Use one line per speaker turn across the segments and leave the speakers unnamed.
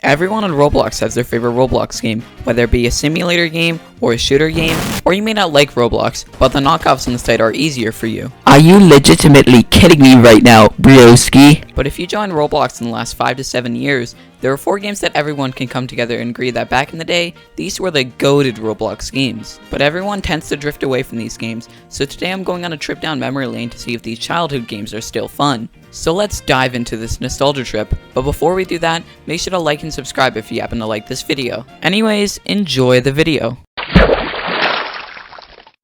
Everyone on Roblox has their favorite Roblox game, whether it be a simulator game or a shooter game, or you may not like Roblox, but the knockoffs on the site are easier for you.
Are you legitimately kidding me right now, broski?
But if you join Roblox in the last 5 to 7 years, there are 4 games that everyone can come together and agree that back in the day, these were the goated Roblox games. But everyone tends to drift away from these games, so today I'm going on a trip down memory lane to see if these childhood games are still fun. So let's dive into this nostalgia trip, but before we do that, make sure to like and subscribe if you happen to like this video. Anyways, enjoy the video.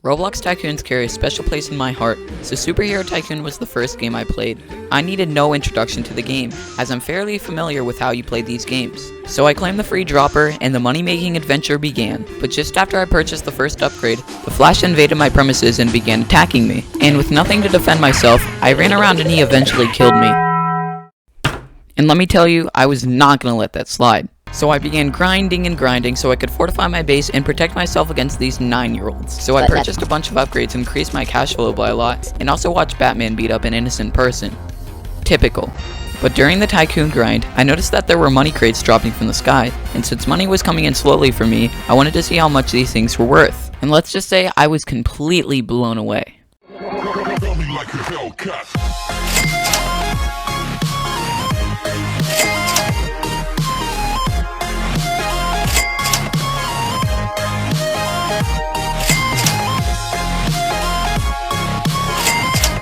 Roblox Tycoons carry a special place in my heart, so Superhero Tycoon was the first game I played. I needed no introduction to the game, as I'm fairly familiar with how you play these games. So I claimed the free dropper, and the money-making adventure began. But just after I purchased the first upgrade, the Flash invaded my premises and began attacking me. And with nothing to defend myself, I ran around and he eventually killed me. And let me tell you, I was not gonna let that slide. So I began grinding and grinding so I could fortify my base and protect myself against these 9-year-olds. So I purchased a bunch of upgrades and increased my cash flow by a lot, and also watched Batman beat up an innocent person. Typical. But during the Tycoon grind, I noticed that there were money crates dropping from the sky, and since money was coming in slowly for me, I wanted to see how much these things were worth. And let's just say I was completely blown away.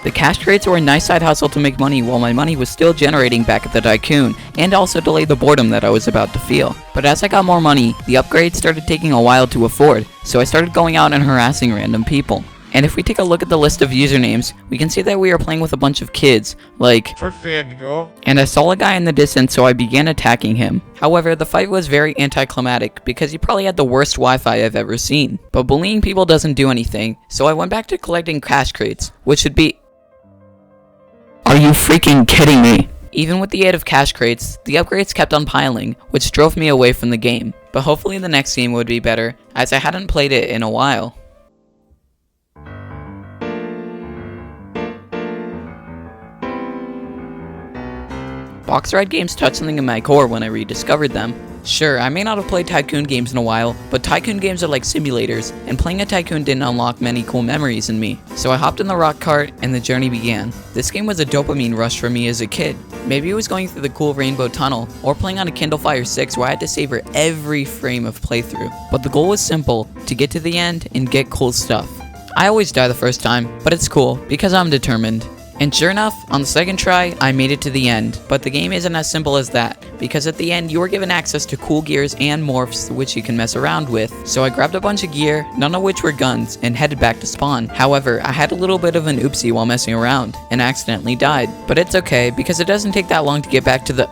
The cash crates were a nice side hustle to make money while my money was still generating back at the Tycoon, and also delay the boredom that I was about to feel. But as I got more money, the upgrades started taking a while to afford, so I started going out and harassing random people. And if we take a look at the list of usernames, we can see that we are playing with a bunch of kids, like, and I saw a guy in the distance, so I began attacking him. However, the fight was very anticlimactic because he probably had the worst Wi-Fi I've ever seen. But bullying people doesn't do anything, so I went back to collecting cash crates, which should be...
Are you freaking kidding me?
Even with the aid of cash crates, the upgrades kept on piling, which drove me away from the game. But hopefully the next game would be better, as I hadn't played it in a while. Box ride games touched something in my core when I rediscovered them. Sure, I may not have played Tycoon games in a while, but Tycoon games are like simulators, and playing a Tycoon didn't unlock many cool memories in me. So I hopped in the rock cart, and the journey began. This game was a dopamine rush for me as a kid. Maybe it was going through the cool rainbow tunnel, or playing on a Kindle Fire 6 where I had to savor every frame of playthrough. But the goal was simple, to get to the end and get cool stuff. I always die the first time, but it's cool, because I'm determined. And sure enough, on the second try, I made it to the end. But the game isn't as simple as that, because at the end, you are given access to cool gears and morphs which you can mess around with. So I grabbed a bunch of gear, none of which were guns, and headed back to spawn. However, I had a little bit of an oopsie while messing around, and accidentally died. But it's okay, because it doesn't take that long to get back to the...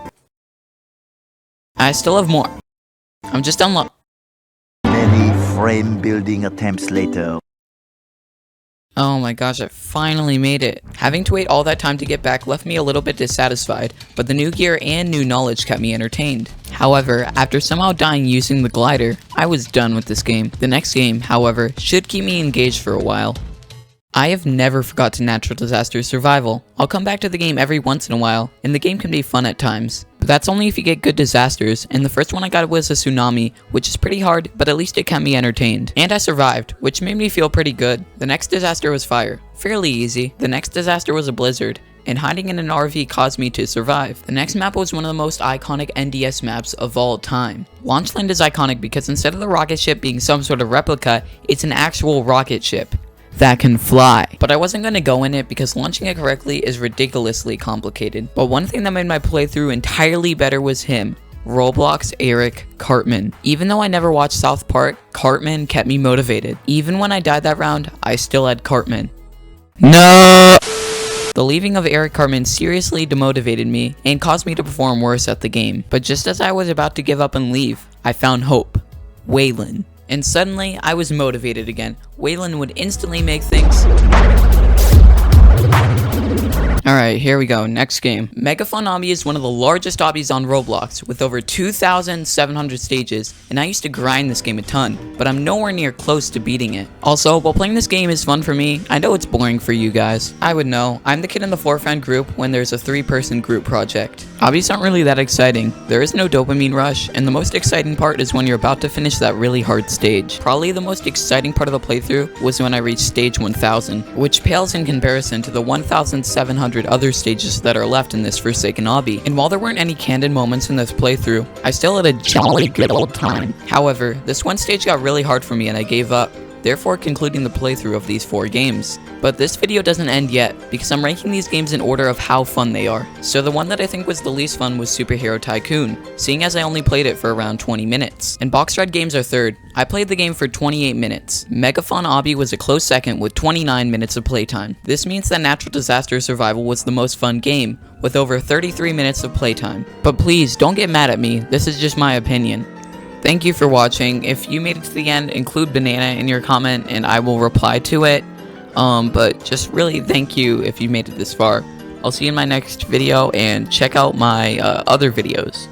I still have more. I'm just unlocked.
Many frame building attempts later.
Oh my gosh, I finally made it. Having to wait all that time to get back left me a little bit dissatisfied, but the new gear and new knowledge kept me entertained. However, after somehow dying using the glider, I was done with this game. The next game, however, should keep me engaged for a while. I have never forgotten natural disaster survival. I'll come back to the game every once in a while, and the game can be fun at times. But that's only if you get good disasters, and the first one I got was a tsunami, which is pretty hard, but at least it kept me entertained. And I survived, which made me feel pretty good. The next disaster was fire. Fairly easy. The next disaster was a blizzard, and hiding in an RV caused me to survive. The next map was one of the most iconic NDS maps of all time. Launchland is iconic because instead of the rocket ship being some sort of replica, it's an actual rocket ship that can fly. But I wasn't going to go in it because launching it correctly is ridiculously complicated. But one thing that made my playthrough entirely better was him, Roblox Eric Cartman. Even though I never watched South Park, Cartman kept me motivated. Even when I died that round, I still had Cartman.
No!
The leaving of Eric Cartman seriously demotivated me and caused me to perform worse at the game. But just as I was about to give up and leave, I found hope. Waylon. And suddenly, I was motivated again. Waylon would instantly make things... Alright, here we go, next game. Mega Fun Obby is one of the largest obbies on Roblox, with over 2,700 stages, and I used to grind this game a ton, but I'm nowhere near close to beating it. Also, while playing this game is fun for me, I know it's boring for you guys. I would know, I'm the kid in the 4-friend group when there's a 3-person group project. Obbies aren't really that exciting, there is no dopamine rush, and the most exciting part is when you're about to finish that really hard stage. Probably the most exciting part of the playthrough was when I reached stage 1000, which pales in comparison to the 1700 other stages that are left in this Forsaken obby. And while there weren't any candid moments in this playthrough, I still had a jolly good old time. However, this one stage got really hard for me and I gave up, therefore concluding the playthrough of these 4 games. But this video doesn't end yet, because I'm ranking these games in order of how fun they are. So the one that I think was the least fun was Superhero Tycoon, seeing as I only played it for around 20 minutes. And Box Red Games are third. I played the game for 28 minutes. Megaphon Obby was a close second with 29 minutes of playtime. This means that Natural Disaster Survival was the most fun game, with over 33 minutes of playtime. But please, don't get mad at me, this is just my opinion. Thank you for watching. If you made it to the end, include banana in your comment and I will reply to it. But just really thank you if you made it this far. I'll see you in my next video and check out my other videos.